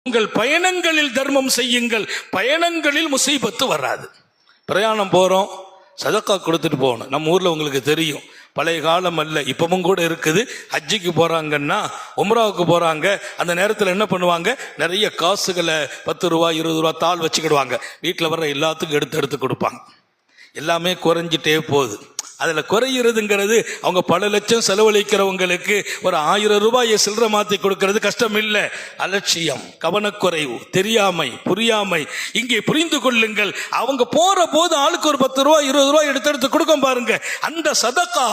உங்கள் பயணங்களில் தர்மம் செய்யுங்கள், பயணங்களில் முசீபத்து வராது. பிரயாணம் போறோம், சதக்கா கொடுத்துட்டு போகணும். நம்ம ஊர்ல உங்களுக்கு தெரியும், பழைய காலம் அல்ல, இப்பவும் கூட இருக்குது. ஹஜ்ஜிக்கு போறாங்கன்னா, உம்ராவுக்கு போறாங்க, அந்த நேரத்தில் என்ன பண்ணுவாங்க, நிறைய காசுகளை 10 ரூபா 20 ரூபா தாள் வச்சுக்கிடுவாங்க. வீட்டில் வர்ற எல்லாத்துக்கும் எடுத்து எடுத்து கொடுப்பாங்க. எல்லாமே குறைஞ்சிட்டே போகுது. அதுல குறையிறதுங்கிறது அவங்க பல லட்சம் செலவழிக்கிறவங்களுக்கு ஒரு 1000 ரூபாயை சில்லறை மாத்தி கொடுக்கிறது கஷ்டம் இல்லை. அலட்சியம், கவனக்குறைவு, தெரியாமை, புரியாமை. இங்கே புரிந்து கொள்ளுங்கள், அவங்க போற போது ஆளுக்கு ஒரு 10 ரூபா 20 ரூபாய் எடுத்து கொடுக்க பாருங்க. அந்த சதகா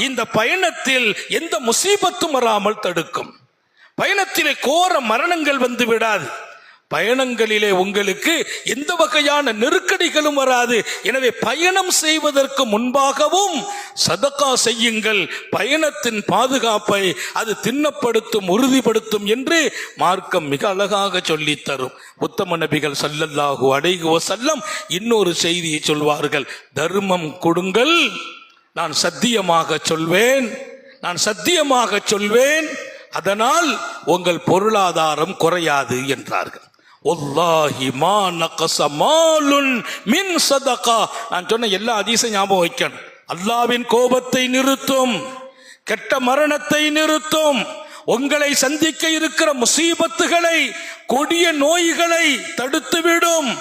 இந்த பயணத்தில் எந்த முசீபத்தும் வராமல் தடுக்கும். பயணத்திலே கோர மரணங்கள் வந்து விடாது. பயணங்களிலே உங்களுக்கு எந்த வகையான நெருக்கடிகளும் வராது. எனவே பயணம் செய்வதற்கு முன்பாகவும் சதகா செய்யுங்கள். பயணத்தின் பாதுகாப்பை அது திண்ணப்படுத்தும், உறுதிப்படுத்தும் என்று மார்க்கம் மிக அழகாக சொல்லி தரும். உத்தம நபிகள் ஸல்லல்லாஹு அலைஹி வஸல்லம் இன்னொரு செய்தியை சொல்வார்கள், தர்மம் கொடுங்கள், நான் சத்தியமாக சொல்வேன், நான் சத்தியமாக சொல்வேன், அதனால் உங்கள் பொருளாதாரம் குறையாது என்றார்கள். வல்லாஹி மா நகஸ மாலுன் மின் சதகா. நான் சொன்ன எல்லா ஹதீஸையும் ஞாபகம் வைக்கணும். அல்லாஹ்வின் கோபத்தை நிறுத்தும், கெட்ட மரணத்தை நிறுத்தும், உங்களை சந்திக்க இருக்கிற முசீபத்துகளை, கொடிய நோய்களை தடுத்துவிடும்.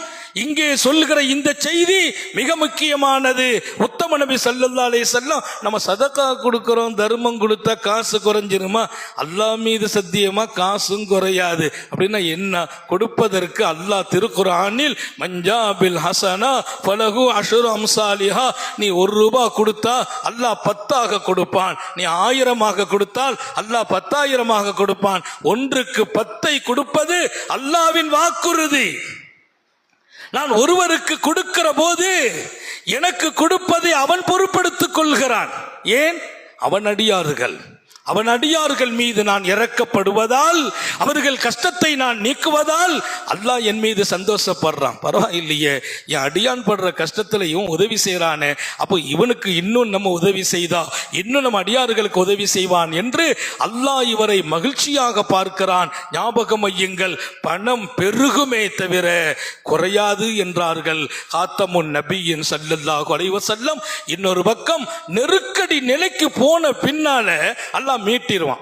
இங்கே சொல்கிற இந்த செய்தி மிக முக்கியமானது. உத்தம நபி ஸல்லல்லாஹு அலைஹி வஸல்லம், நம்ம சதகா கொடுக்கிறோம், தர்மம் கொடுத்தா காசு குறைஞ்சிருமா? அல்லாஹ் மீது சத்தியமா காசும் குறையாது. அப்படின்னா என்ன? கொடுப்பதற்கு அல்லாஹ் திருக்குர்ஆனில் மஞ்சாபில் ஹசனா ஃபலஹு அஷ்ரு அம்சாலிஹா, நீ 1 ரூபாய் கொடுத்தா அல்லாஹ் 10ஆக கொடுப்பான், நீ 1000ஆக கொடுத்தால் அல்லாஹ் 10,000ஆக கொடுப்பான். 1க்கு 10ஐ கொடுப்பது அல்லாஹ்வின் வாக்குறுதி. நான் ஒருவருக்கு கொடுக்கிற போது எனக்கு கொடுப்பதை அவன் பொறுப்படுத்திக் கொள்கிறான். ஏன்? அவன் அடியார்கள் மீது நான் இறக்கப்படுவதால், அவர்கள் கஷ்டத்தை நான் நீக்குவதால் அல்லாஹ் என் மீது சந்தோஷப்படுறான். பரவாயில்லையே, என் அடியான் படுற கஷ்டத்துல இவன் உதவி செய்யறானே, அப்போ இவனுக்கு இன்னும் நம்ம உதவி செய்தா இன்னும் நம்ம அடியார்களுக்கு உதவி செய்வான் என்று அல்லாஹ் இவரை மகிழ்ச்சியாக பார்க்கிறான். ஞாபகம் வையுங்கள், பணம் பெருகுமே தவிர குறையாது என்றார்கள் காத்தமுன் நபியின் ஸல்லல்லாஹு அலைஹி வஸல்லம். இன்னொரு பக்கம் நெருக்கடி நிலைக்கு போன பின்னால அல்லாஹ் மீட்டிடுவான்.